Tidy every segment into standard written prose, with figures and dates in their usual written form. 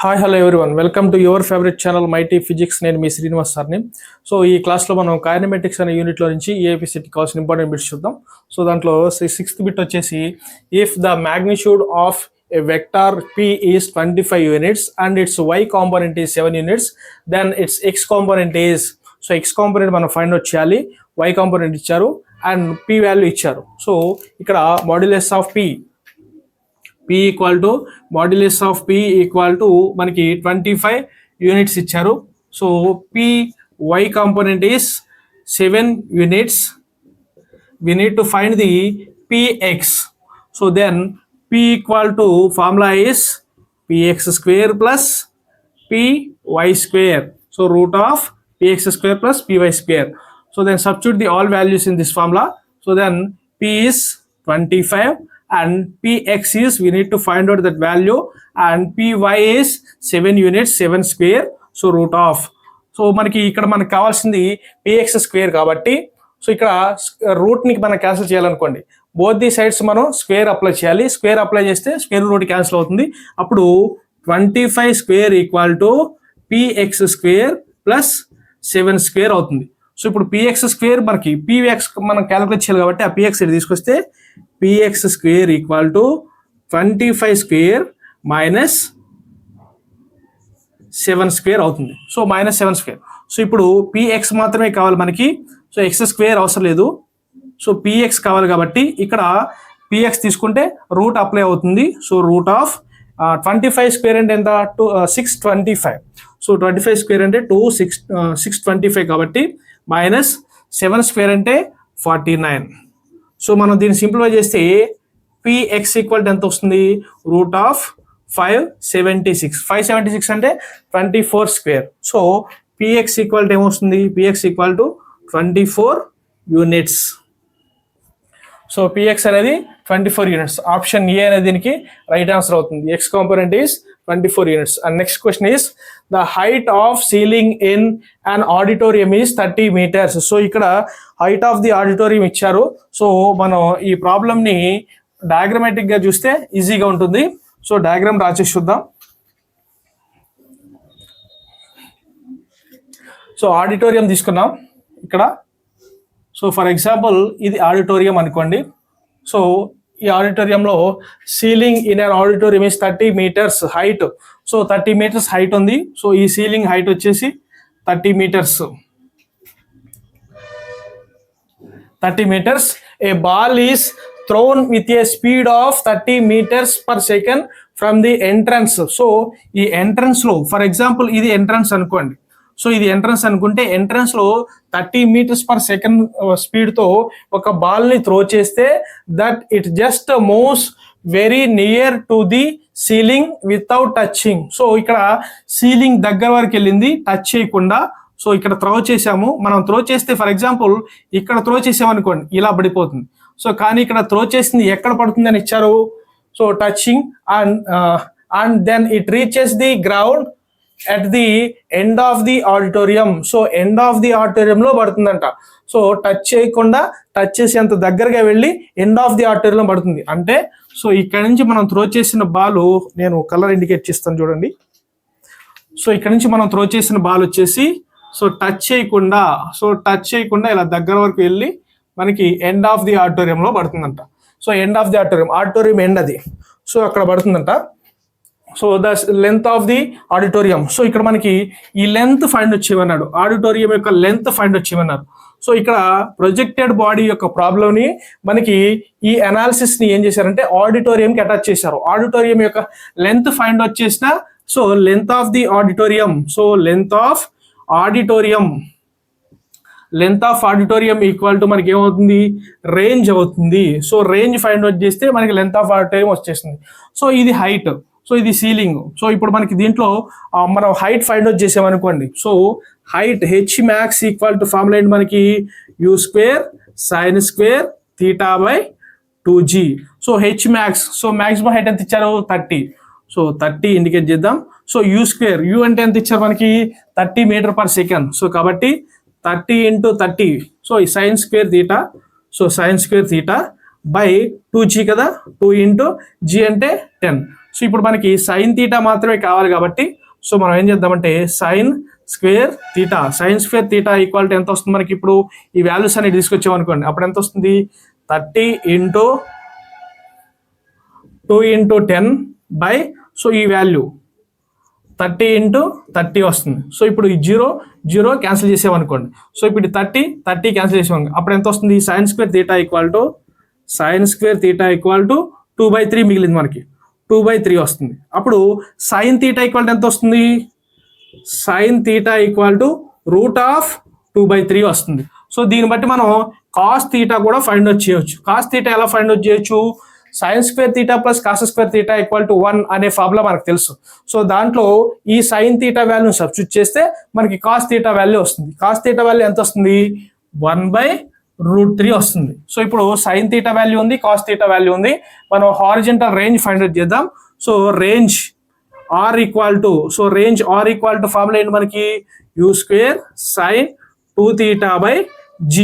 Hi hello everyone, welcome to your favourite channel mighty physics. నేను మీ శ్రీనివాస్ సార్ని. So ఈ క్లాస్లో మనం కైనమెటిక్స్ అనే యూనిట్లో నుంచి ఏపీసెట్ కావాల్సిన ఇంపార్టెంట్ బిట్స్ చూద్దాం. సో దాంట్లో సిక్స్త్ బిట్ వచ్చేసి, if the magnitude of a vector p is 25 units and its y component is 7 units, then its x component is, so x component మనం ఫైండ్ అవుట్ చేయాలి, y component ఇచ్చారు and p value ఇచ్చారు. So ఇక్కడ modulus of p equal to modulus of p equal to మనకి 25 units ఇచ్చారు. So p y component is 7 units. We need to find the px. So then p equal to formula is px square plus py square. So root of px square plus py square. So then substitute the all values in this formula. So then p is 25 and px is, we need to find out that value, and py is 7 units, 7 square. So root of, so మనకి ఇక్కడ మనకు కావాల్సింది px square కాబట్టి, so ఇక్కడ రూట్ని మనం cancel చేయాలనుకోండి, both the sides మనం స్క్వేర్ అప్లై చేయాలి. స్క్వేర్ అప్లై చేస్తే స్క్వేర్ రూట్ క్యాన్సిల్ అవుతుంది. అప్పుడు 25 square equal to px square plus 7 square అవుతుంది. సో ఇప్పుడు px స్క్వేర్ మనకి px మనం క్యాలిక్యులేట్ చేయాలి కాబట్టి, ఆ px ఇక్కడ తీసుకొస్తే px square equal to 25 square minus 7 square అవుతుంది. So minus 7 square. సో ఇప్పుడు px మాత్రమే కావాలి మనకి, సో x స్క్వేర్ అవసరం లేదు. సో px కావాలి కాబట్టి ఇక్కడ px తీసుకుంటే రూట్ అప్లై అవుతుంది. సో రూట్ ఆఫ్ 25 స్క్వేర్ అంటే ఎంత, 625. సో 25 స్క్వేర్ అంటే 625 కాబట్టి మైనస్ 7 స్క్వేర్ అంటే 49. సో మనం దీన్ని సింప్లిఫై చేస్తే px ఈక్వల్ ఎంత వస్తుంది, రూట్ ఆఫ్ 576. 576 అంటే 24 స్క్వేర్. సో px ఈక్వల్ ఏమొస్తుంది, px equal to 24 units. So px అనేది 24 యూనిట్స్. ఆప్షన్ ఏ అనేది దీనికి రైట్ ఆన్సర్ అవుతుంది. x component is 24 units. And next question is, the height of ceiling in an auditorium is 30 meters. So ఇక్కడ height of the auditorium ఇచ్చారు. So మనం ఈ ప్రాబ్లమ్ని డయాగ్రమాటిక్గా చూస్తే ఈజీగా ఉంటుంది. సో డయాగ్రామ్ రాసేసి చూద్దాం. సో ఆడిటోరియం తీసుకున్నాం ఇక్కడ. సో ఫర్ ఎగ్జాంపుల్ ఇది ఆడిటోరియం అనుకోండి. సో ఈ ఆడిటోరియంలో ceiling in an auditorium is 30 meters height. So 30 meters height ఉంది. సో ఈ సీలింగ్ హైట్ వచ్చేసి 30 meters. 30 meters. A ball is throne with a speed of 30 meters per second from the entrance. So ఈ entrance లో for example ఇది entrance అనుకోండి. So ఇది entrance అనుకుంటే entrance లో 30 meters per second స్పీడ్ తో ఒక బాల్ ని త్రో చేస్తే that it just moves very near to the ceiling without touching. So ఇక్కడ సీలింగ్ దగ్గర వరకు వెళ్ళింది, టచ్ చేయకుండా. సో ఇక్కడ త్రో చేసాము. మనం త్రో చేస్తే ఫర్ ఎగ్జాంపుల్ ఇక్కడ త్రో చేసామనుకోండి, ఇలా పడిపోతుంది. సో కానీ ఇక్కడ త్రో చేసింది ఎక్కడ పడుతుంది అని ఇచ్చారు, so touching and then it reaches the ground at the end of the auditorium. So end of the ఆడిటోరియంలో పడుతుందంట. సో టచ్ చేయకుండా, టచ్ చేసేంత దగ్గరగా వెళ్ళి ఎండ్ ఆఫ్ ది ఆడిటోరియంలో పడుతుంది. అంటే సో ఇక్కడ నుంచి మనం త్రో చేసిన బాల్, నేను కలర్ ఇండికేట్ చేస్తాను చూడండి. సో ఇక్కడ నుంచి మనం త్రో చేసిన బాల్ వచ్చేసి సో టచ్ చేయకుండా ఇలా దగ్గర వరకు వెళ్ళి మనకి ఎండ్ ఆఫ్ ది ఆడిటోరియంలో పడుతుందంట. So end of the auditorium end అది. సో అక్కడ పడుతుందంట. So the length of the auditorium. So ఇక్కడ మనకి ఈ లెంత్ ఫైండ్ వచ్చేమన్నాడు, ఆడిటోరియం యొక్క లెంత్ ఫైండ్ వచ్చేమన్నారు. సో ఇక్కడ ప్రొజెక్టెడ్ బాడీ యొక్క ప్రాబ్లమ్ని మనకి ఈ అనాలిసిస్ని ఏం చేశారంటే ఆడిటోరియంకి అటాచ్ చేశారు. ఆడిటోరియం యొక్క లెంత్ ఫైండ్ వచ్చేసిన, so length of the auditorium. So length of auditorium equal to మనకి ఏమవుతుంది, రేంజ్ అవుతుంది. సో రేంజ్ ఫైండ్ అవుట్ చేస్తే మనకి లెంత్ ఆఫ్ ఆడిటోరియం వచ్చేస్తుంది. సో ఇది హైట్, సో ఇది సీలింగ్. సో ఇప్పుడు మనకి దీంట్లో మనం హైట్ ఫైండ్ అవుట్ చేసామనుకోండి. So height H max equal to formula ఏంటి మనకి, you square sine square theta by 2g. So H max, so maximum height ఎంత ఇచ్చారు, 30. సో 30 ఇండికేట్ చేద్దాం. సో యూ స్క్వేర్, యూ అంటే ఎంత ఇచ్చారు మనకి, 30 meter per second. సో కాబట్టి 30 into 30. So sine square theta, so sine square theta by 2g కదా, 2 into g అంటే 10. సో ఇప్పుడు మనకి సైన్ తీటా మాత్రమే కావాలి కాబట్టి సో మనం ఏం చేద్దామంటే sign square theta equal to ఎంత వస్తుంది మనకి? ఇప్పుడు ఈ వాల్యూస్ అనేది తీసుకొచ్చామనుకోండి, అప్పుడు ఎంత వస్తుంది? 30 ఇంటూ 2 ఇంటూ 10 బై, సో ఈ వాల్యూ 30 ఇంటూ 30 వస్తుంది. సో ఇప్పుడు ఈ జీరో క్యాన్సిల్ చేసామనుకోండి, సో ఇప్పుడు 30 క్యాన్సిల్ చేసాము, అప్పుడు ఎంత వస్తుంది? Sign square theta equal to 2/3 మిగిలింది మనకి, 2/3 వస్తుంది. అప్పుడు సైన్ తీటా ఈక్వల్ ఎంత వస్తుంది? సైన్ తీటా ఈక్వల్ టు √2/3 వస్తుంది. సో దీన్ని బట్టి మనం కాస్ తీటా కూడా ఫైండ్ అవుట్ చేయొచ్చు. కాస్ తీటా ఎలా ఫైండ్ అవుట్ చేయొచ్చు? Sign square theta plus cos square theta equal to 1 అనే ఫార్ములా మనకు తెలుసు. సో దాంట్లో ఈ సైన్ తీటా వాల్యూని సబ్స్టిట్యూట్ చేస్తే మనకి కాస్ తీటా వాల్యూ వస్తుంది. కాస్ తీటా వాల్యూ ఎంత వస్తుంది? 1/√3 వస్తుంది. సో ఇప్పుడు సైన్ తీటా వాల్యూ ఉంది, కాస్ తీటా వాల్యూ ఉంది. మనం హారిజంటల్ రేంజ్ ఫైండ్ అవుట్ చేద్దాం. So range r equal to formula ఏంటి మనకి? u² sin 2θ/g.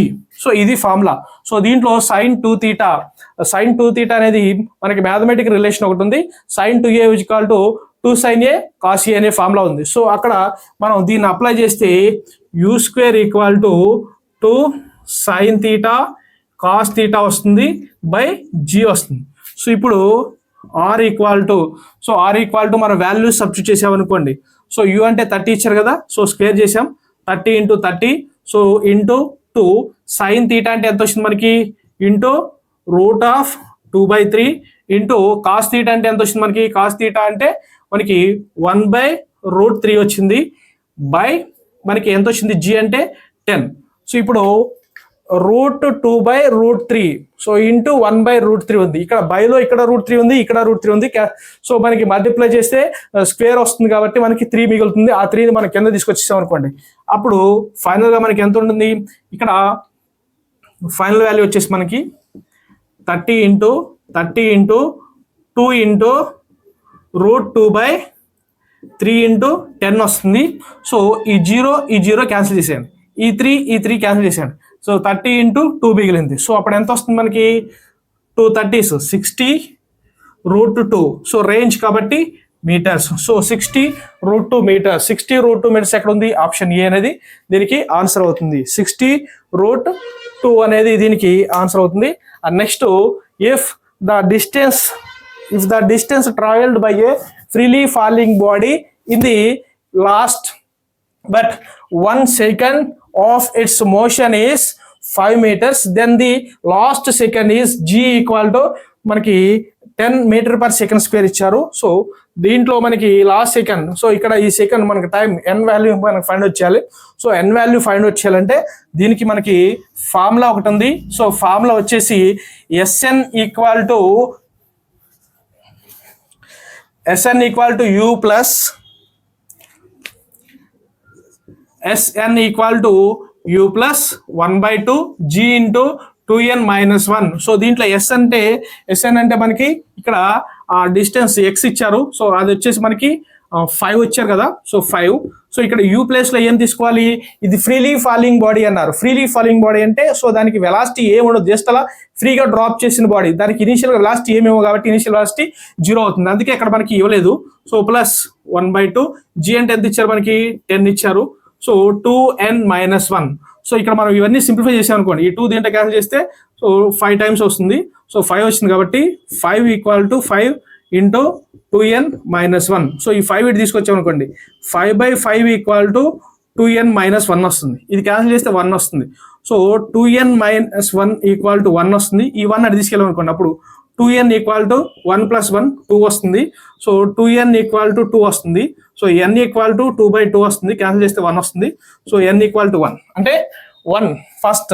సో ఇది ఫార్ములా. సో దీంట్లో sin 2θ అనేది మనకి మ్యాథమెటికల్ రిలేషన్ ఒకటి ఉంది. sin 2a = 2 sin a cos a అనే ఫార్ములా ఉంది. సో అక్కడ మనం దీన్ని అప్లై చేస్తే u² = 2 sin θ cos θ వస్తుంది బై g వస్తుంది. సో ఇప్పుడు ఆర్ ఈక్వల్ టు మన వాల్యూస్ సబ్స్టిట్యూట్ చేసామనుకోండి. సో u అంటే 30 ఇచ్చారు కదా, సో స్క్వేర్ చేసాం, 30 into 30, so into 2 sine theta అంటే ఎంత వచ్చింది మనకి? ఇంటూ √2/3 ఇంటూ కాస్ తీటా అంటే ఎంత వచ్చింది మనకి? కాస్ తీటా అంటే మనకి 1/√3 వచ్చింది బై మనకి ఎంత వచ్చింది? g అంటే 10. సో ఇప్పుడు √2/√3, సో ఇంటూ 1/√3 ఉంది. ఇక్కడ బైలో ఇక్కడ √3 ఉంది, ఇక్కడ √3 ఉంది. సో మనకి మల్టిప్లై చేస్తే స్క్వేర్ వస్తుంది కాబట్టి మనకి 3 మిగులుతుంది. ఆ 3ని మనం కింద తీసుకొచ్చేసాం అనుకోండి, అప్పుడు ఫైనల్గా మనకి ఎంత ఉంటుంది? ఇక్కడ ఫైనల్ వాల్యూ వచ్చేసి మనకి 30 ఇంటూ 2 ఇంటూ √2/3 ఇంటూ 10 వస్తుంది. సో ఈ జీరో క్యాన్సిల్ చేసేయండి, ఈ 3 క్యాన్సిల్ చేసేయండి. సో 30 ఇంటూ 2 మిగిలింది. సో అప్పుడు ఎంత వస్తుంది మనకి? 2 30s 60 √2. సో రేంజ్ కాబట్టి మీటర్స్. So 60√2 metres. 60√2 మీటర్స్ ఎక్కడ ఉంది? ఆప్షన్ ఏ అనేది దీనికి ఆన్సర్ అవుతుంది. 60√2 అనేది దీనికి ఆన్సర్ అవుతుంది. And next, if the distance travelled by A freely falling body in the last but 1 second of its motion is 5 meters, then the last second is g equal to మనకి 10 meter/second² ఇచ్చారు. So దీంట్లో మనకి last second, so ఇక్కడ ఈ second మనకి time n value మనకి find out చేయాలి. So n value find out చేయాలంటే దీనికి మనకి ఫార్ములా ఒకటి ఉంది. సో ఫార్ములా వచ్చేసి SN = u plus SN = u plus 1/2 g into 2n - 1. So దీంట్లో SN అంటే మనకి ఇక్కడ డిస్టెన్స్ x ఇచ్చారు. సో అది వచ్చేసి మనకి 5 వచ్చారు కదా, సో 5. సో ఇక్కడ u ప్లేస్ లో ఏం తీసుకోవాలి? ఇది ఫ్రీలీ ఫాలింగ్ బాడీ అన్నారు. ఫ్రీలీ ఫాలింగ్ బాడీ అంటే సో దానికి వెలాసిటీ ఏముండదు, జస్ట్ అలా ఫ్రీగా డ్రాప్ చేసిన బాడీ. దానికి ఇనిషియల్ వెలాసిటీ ఏమేమో కాబట్టి ఇనిషియల్ వెలాసిటీ 0 అవుతుంది. అందుకే ఇక్కడ మనకి ఇవ్వలేదు. సో ప్లస్ 1/2 g అంటే ఎంత ఇచ్చారు మనకి? 10 ఇచ్చారు. So 2n - 1. సో ఇక్కడ మనం ఇవన్నీ సింప్లిఫై చేసాం అనుకోండి, ఈ 2 దీంట్లో క్యాన్సిల్ చేస్తే సో 5 టైమ్స్ వస్తుంది. సో 5 వచ్చింది కాబట్టి 5 = 5 ఇంటూ 2n - 1. సో ఈ 5 ఇటు తీసుకొచ్చాం అనుకోండి, 5/5 = 2n - 1 వస్తుంది. ఇది క్యాన్సిల్ చేస్తే 1 వస్తుంది. సో 2n - 1 = 1 వస్తుంది. ఈ 1 అటు తీసుకెళ్ళాం అనుకోండి, అప్పుడు 2n = 1 + 1 2 వస్తుంది. సో 2n = 2 వస్తుంది. సో n = 2/2 వస్తుంది. క్యాన్సిల్ చేస్తే 1 వస్తుంది. సో n = 1 అంటే 1 ఫస్ట్.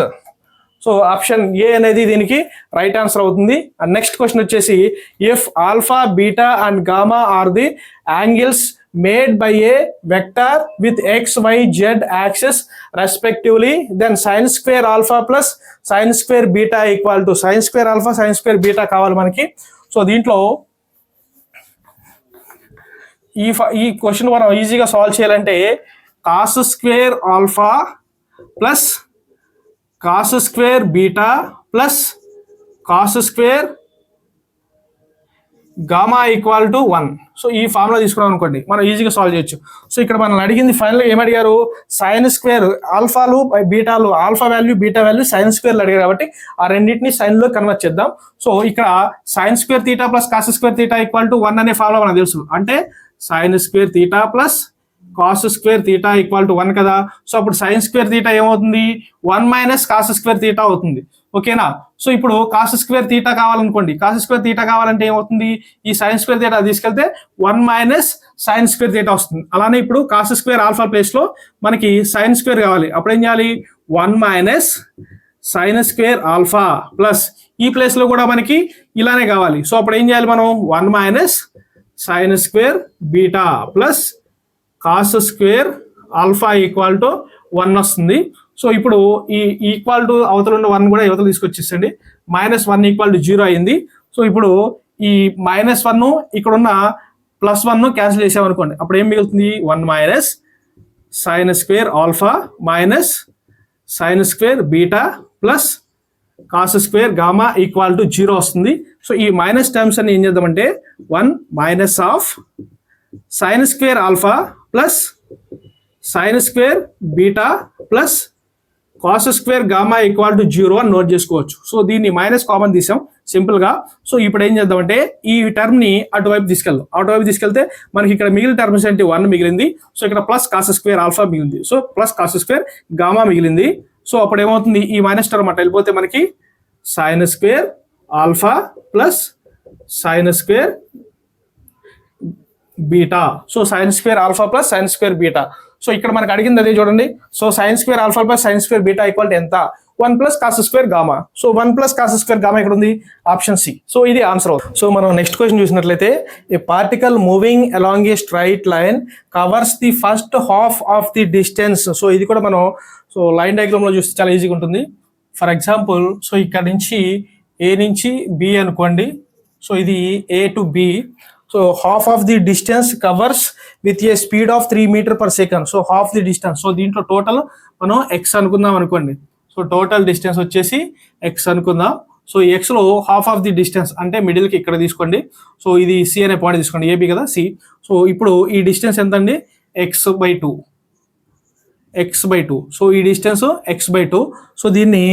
సో ఆప్షన్ ఏ అనేది దీనికి రైట్ ఆన్సర్ అవుతుంది. అండ్ నెక్స్ట్ క్వశ్చన్ వచ్చేసి, if alpha, beta and gamma are the angles made by a vector with x, y, z axis respectively, then sin square alpha plus sin square beta equal to sin square alpha sin square beta కావాలి మనకి. So దీంట్లో ఈ question మనం ఈజీగా solve చేయాలంటే cos square alpha plus cos square beta plus cos square gamma equal to 1. So ఈ formula తీసుకున్నాం అనుకోండి, మనం ఈజీగా సాల్వ్ చేయొచ్చు. సో ఇక్కడ మనం అడిగింది ఫైనల్గా ఏమడిగారు, సైన్ స్క్వేర్ ఆల్ఫాలు బీటాలు, alpha value beta value sine స్క్వేర్లు అడిగారు కాబట్టి ఆ రెండింటిని సైన్లో కన్వర్ట్ చేద్దాం. సో ఇక్కడ sine square theta plus cos square theta equal to 1 అనే ఫార్ములా మనకు తెలుసు. అంటే sine square theta plus cos square theta equal to 1 కదా. సో అప్పుడు సైన్ స్క్వేర్ తీటా ఏమవుతుంది, 1 మైనస్ కాస్ స్క్వేర్ తీటా అవుతుంది. ఓకేనా. సో ఇప్పుడు కాస్ స్క్వేర్ తీటా కావాలనుకోండి, కాస్ స్క్వేర్ తీటా కావాలంటే ఏమవుతుంది, ఈ సైన్ స్క్వేర్ తీటా తీసుకెళ్తే 1 మైనస్ సైన్ స్క్వేర్ తీటా వస్తుంది. అలానే ఇప్పుడు కాస్ స్క్వేర్ ఆల్ఫా ప్లేస్ లో మనకి సైన్ స్క్వేర్ కావాలి, అప్పుడు ఏం చేయాలి, 1 minus sine square alpha plus ఈ ప్లేస్ లో కూడా మనకి ఇలానే కావాలి. సో అప్పుడు ఏం చేయాలి మనం, 1 minus sine square beta plus cos square alpha equal to 1 వస్తుంది. సో ఇప్పుడు ఈ ఈక్వల్ టు అవతల ఉన్న 1 కూడా యువతలు తీసుకొచ్చేసండి, -1 ఈక్వల్ టు 0 అయింది. సో ఇప్పుడు ఈ -1 ఇక్కడ ఉన్న +1 క్యాన్సిల్ చేసామనుకోండి, అప్పుడు ఏం మిగులుతుంది, 1 minus sine square alpha minus sine square beta plus cos square gamma equal to 0 వస్తుంది. సో ఈ మైనస్ టర్మ్స్ అన్ని ఏం చేద్దామంటే 1 minus of sine square alpha plus sine square beta plus cos square gamma equal to 0 అని note చేసుకోవచ్చు. So దీన్ని minus common తీసాం simple గా. సో ఇప్పుడు ఏం చేద్దామంటే ఈ టర్మ్ ని అటువైపు తీసుకెళ్దాం. అటువైపు తీసుకెళ్తే మనకి ఇక్కడ మిగిలిన టర్మ్స్ అంటే 1 మిగిలింది. సో ఇక్కడ ప్లస్ కాస్ స్క్వేర్ ఆల్ఫా మిగిలింది. So plus cos square gamma మిగిలింది. సో అప్పుడు ఏమవుతుంది, ఈ మైనస్ టర్మ్ అట్లా వెళ్ళిపోతే మనకి sine square alpha plus sine square beta. So sine square alpha plus sine square beta. So ఇక్కడ మనకు అడిగింది అదే చూడండి. So sine square alpha plus sine square beta equal to ఎంత, 1 plus cos square gamma. So 1 plus cos square gamma ఇక్కడ ఉంది, option C. So ఇది answer అవుతుంది. సో మనం నెక్స్ట్ క్వశ్చన్ చూసినట్లయితే, a particle moving along a straight line covers the first half of the distance. So ఇది కూడా మనం so line diagram లో చూస్తే చాలా ఈజీగా ఉంటుంది. ఫర్ ఎగ్జాంపుల్, సో ఇక్కడ నుంచి ఏ నుంచి బి అనుకోండి. సో ఇది A to B. So half of the distance covers with a speed of 3 meter per second. So half the distance, so దీంట్లో టోటల్ మనం ఎక్స్ అనుకుందాం అనుకోండి. సో టోటల్ డిస్టెన్స్ వచ్చేసి ఎక్స్ అనుకుందాం. సో ఎక్స్ లో half of the distance అంటే middle కి ఇక్కడ తీసుకోండి. సో ఇది సి అనే పాయింట్ తీసుకోండి, ఏబి కదా సి. సో ఇప్పుడు ఈ డిస్టెన్స్ ఎంత అండి, x/2. సో ఈ డిస్టెన్స్ x/2. సో దీన్ని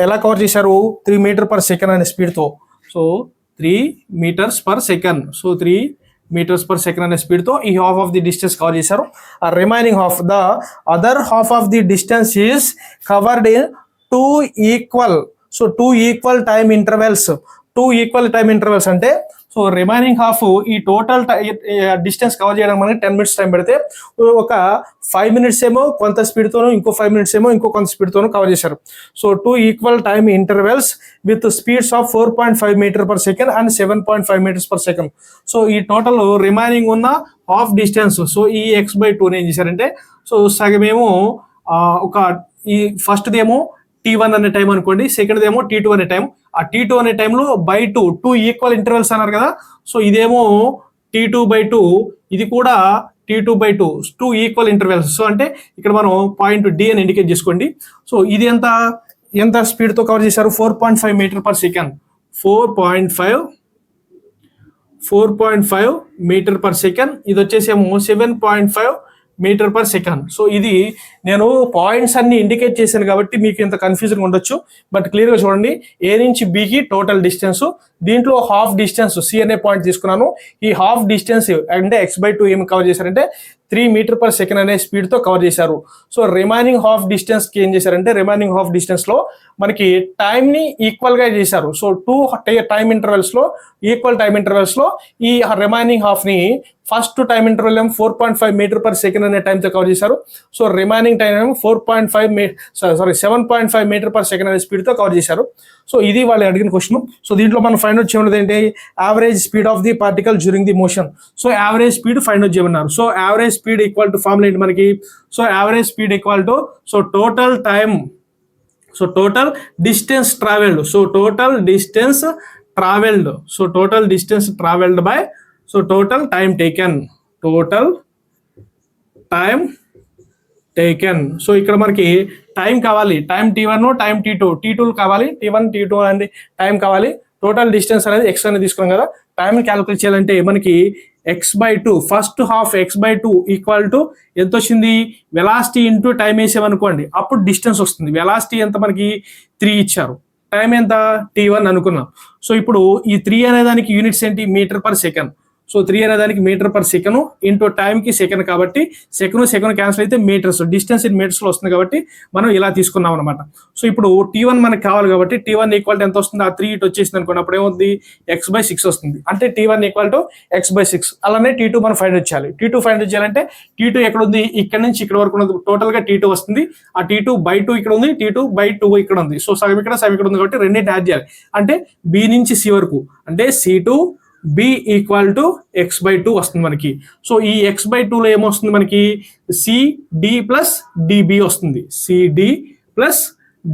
ఎలా కవర్ చేశారు, 3 మీటర్ పర్ సెకండ్ అనే స్పీడ్తో. So 3 meters per second. So 3 meters per second అనే స్పీడ్తో ఈ half of the distance cover చేశారు. ఆ remaining half, the other half of the distance is covered in 2 equal. So 2 equal time intervals. 2 equal time intervals అంటే so remaining half ఈ total distance cover చేయడానికి మనకి 10 minutes time పెడితే ఒక 5 minutes ఏమో కొంత స్పీడ్తోనూ, ఇంకో 5 మినిట్స్ ఏమో ఇంకో కొంత స్పీడ్తోనూ కవర్ చేశారు. So 2 equal time intervals with speeds of 4.5 metre per second and 7.5 metres per second. So ఈ టోటల్ రిమైనింగ్ ఉన్న హాఫ్ డిస్టెన్స్, సో ఈ x/2 ఏం చేశారంటే, సో సగమేమో ఒక ఈ ఫస్ట్ది ఏమో T1 అనే టైం అనుకోండి, సెకండ్ ఏమో T2 అనే టైం. ఆ T2 అనే టైంలో బై 2 ఈక్వల్ ఇంటర్వెల్స్ అన్నారు కదా. సో ఇదేమో T2/2, ఇది కూడా T2/2, 2 ఈక్వల్ ఇంటర్వెల్స్. సో అంటే ఇక్కడ మనం పాయింట్ డి అని ఇండికేట్ చేసుకోండి. సో ఇది ఎంత స్పీడ్తో కవర్ చేశారు, 4.5 metre per second. 4.5 metre per second. ఇది వచ్చేసేమో 7.5 మీటర్ పర్ సెకండ్. సో ఇది నేను పాయింట్స్ అన్ని ఇండికేట్ చేశాను కాబట్టి మీకు ఇంత కన్ఫ్యూజన్ ఉండొచ్చు. బట్ క్లియర్గా చూడండి, ఏ నుంచి బికి టోటల్ డిస్టెన్స్, దీంట్లో హాఫ్ డిస్టెన్స్ సి అనే పాయింట్ తీసుకున్నాను. ఈ హాఫ్ డిస్టెన్స్ అంటే x/2 ఏమి కవర్ చేశారంటే 3 మీటర్ పర్ సెకండ్ అనే స్పీడ్తో కవర్ చేశారు. సో రిమైనింగ్ హాఫ్ డిస్టెన్స్కి ఏం చేశారంటే, రిమైనింగ్ హాఫ్ డిస్టెన్స్లో మనకి టైంని ఈక్వల్గా చేశారు. సో 2 టైమ్ ఇంటర్వెల్స్లో, ఈక్వల్ టైమ్ ఇంటర్వెల్స్లో ఈ రిమైనింగ్ హాఫ్ని ఫస్ట్ టైమ్ ఇంటర్వెల్ ఏమో 4.5 మీటర్ పర్ సెకండ్ అనే టైంతో కవర్ చేశారు. సో రిమైనింగ్ టైం ఏమో 7.5 మీటర్ పర్ సెకండ్ అనే స్పీడ్తో కవర్ చేశారు. సో ఇది వాళ్ళు అడిగిన క్వశ్చన్. సో దీంట్లో మనం ఫైండ్ అవుట్ చేయమన్నది ఏంటి, average speed of the particle during the motion. So average speed find out చేయమన్నారు. So average speed equal to formula ఏంటి మనకి, so average speed equal to so total time, so total distance travelled. So total distance travelled. So total distance travelled by so total time taken. So ఇక్కడ మనకి time కావాలి, time T1, time T2 కావాలి, T1 T2 అనేది time కావాలి. Total distance అనేది X అనేది తీసుకున్నాం కదా, టైం క్యాలిక్యులేట్ చేయాలంటే మనకి x/2 first half x/2 equal to ఎంత వచ్చింది, వెలాసిటీ ఇంటూ టైం వేసామనుకోండి, అప్పుడు డిస్టెన్స్ వస్తుంది. వెలాసిటీ ఎంత మనకి 3 ఇచ్చారు, టైం ఎంత t1 అనుకున్నాం. సో ఇప్పుడు ఈ 3 అనే దానికి యూనిట్స్ ఏంటి, మీటర్ పర్ సెకండ్. సో 3 అనే దానికి మీటర్ పర్ సెకండ్ ఇంటూ టైంకి సెకండ్, కాబట్టి సెకండ్ క్యాన్సిల్ అయితే మీటర్స్, డిస్టెన్స్ ఇన్ మీటర్స్లో వస్తుంది కాబట్టి మనం ఇలా తీసుకున్నాం అనమాట. సో ఇప్పుడు t1 మనకు కావాలి కాబట్టి t1 ఈక్వల్ టు ఎంత వస్తుంది, ఆ 3 ఇటు వచ్చేసింది అనుకోండి, అప్పుడు ఏమవుతుంది x/6 వస్తుంది. అంటే t1 ఈక్వల్ టు x/6. అలానే t2 మనం ఫైండ్ చేయాలి. t2 ఫైండ్ చేయాలంటే t2 ఎక్కడ ఉంది, ఇక్కడ నుంచి ఇక్కడ వరకు ఉన్నది, టోటల్గా t2 వస్తుంది. ఆ t2/2 ఇక్కడ ఉంది, t2/2 ఇక్కడ ఉంది. సో సగం ఇక్కడ సగం ఇక్కడ ఉంది కాబట్టి రెండింటిని యాడ్ చేయాలి. అంటే b నుంచి c వరకు, అంటే c2b ఈక్వల్ టు x/2 వస్తుంది మనకి. సో ఈ x/2లో ఏమొస్తుంది మనకి, cd ప్లస్ db వస్తుంది. cd ప్లస్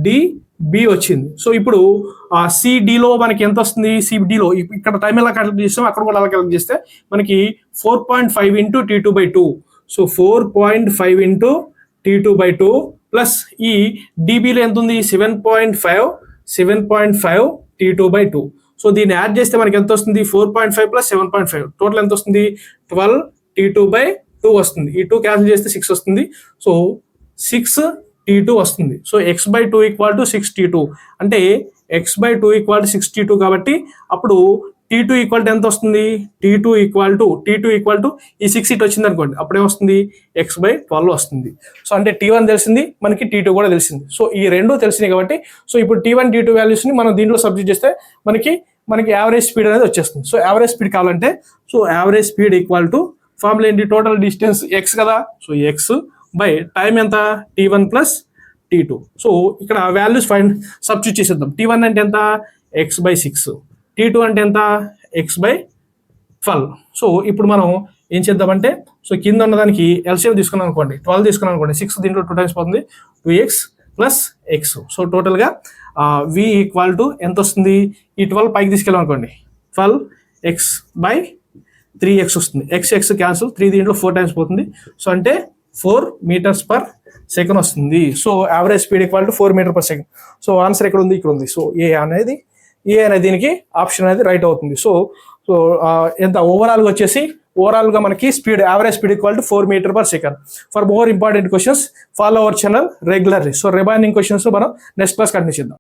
db వచ్చింది. సో ఇప్పుడు cdలో మనకి ఎంత వస్తుంది, cdలో ఇక్కడ టైం ఎలా క్యాలిక్యులేట్ చేస్తాం అక్కడ కూడా అలా క్యాలిక్యులేట్ చేస్తే మనకి 4.5 into t2/2. So 4.5 into t2/2 plus ఈ dbలో ఎంత ఉంది, 7.5 t2/2. సో దీన్ని యాడ్ చేస్తే మనకి ఎంత వస్తుంది, 4.5 ప్లస్ 7.5 టోటల్ ఎంత వస్తుంది, 12 t2/2 వస్తుంది. ఈ 2 క్యాన్సిల్ చేస్తే 6 వస్తుంది. సో 6 t2 వస్తుంది. So x/2 equal to 6 t2, అంటే x/2 ఈక్వల్ టు 6 t2 కాబట్టి అప్పుడు t2 ఈక్వల్ టు ఎంత వస్తుంది, t2 ఈక్వల్ టు ఈ 6 ఇటు వచ్చింది అనుకోండి, అప్పుడు ఏమొస్తుంది, x/12 వస్తుంది. సో అంటే t1 తెలిసింది మనకి, t2 కూడా తెలిసింది. సో ఈ రెండు తెలిసినాయి కాబట్టి సో ఇప్పుడు t1 t2 వాల్యూస్ని మనం దీంట్లో సబ్స్టిట్యూట్ చేస్తే మనకి యావరేజ్ స్పీడ్ అనేది వచ్చేస్తుంది. సో యావరేజ్ స్పీడ్ కావాలంటే so average speed equal to formula ఏంటి, టోటల్ డిస్టెన్స్ x కదా, సో x బై టైం ఎంత, t1 ప్లస్ t2. సో ఇక్కడ వాల్యూస్ సబ్స్టిట్యూట్ చేసేద్దాం. t1 అంటే ఎంత, x/6, t2 అంటే ఎంత, x/12. సో ఇప్పుడు మనం ఏం చేద్దామంటే సో కింద ఉన్నదానికి ఎల్సిఎం తీసుకున్నాం అనుకోండి, 12 తీసుకున్నాం అనుకోండి, 6 దీంట్లో 2 టైమ్స్ పోతుంది, 2x ప్లస్ x. సో టోటల్గా v ఈక్వల్ టు ఎంత వస్తుంది, ఈ 12 పైకి తీసుకెళ్ళాం అనుకోండి, 12x/3x వస్తుంది. x క్యాన్సిల్, 3 దీంట్లో 4 టైమ్స్ పోతుంది. సో అంటే 4 meters per second వస్తుంది. So average speed equal to 4 meters per second. So answer ఎక్కడ ఉంది, ఇక్కడ ఉంది. సో ఏ అనేది దీనికి ఆప్షన్ అనేది రైట్ అవుతుంది. సో ఎంత ఓవరాల్గా వచ్చేసి ఓవరాల్గా మనకి speed average speed equal to 4 meters per second. For more important questions follow our channel regularly. So remaining questions మనం నెక్స్ట్ క్లాస్ కంటిన్యూ చేద్దాం.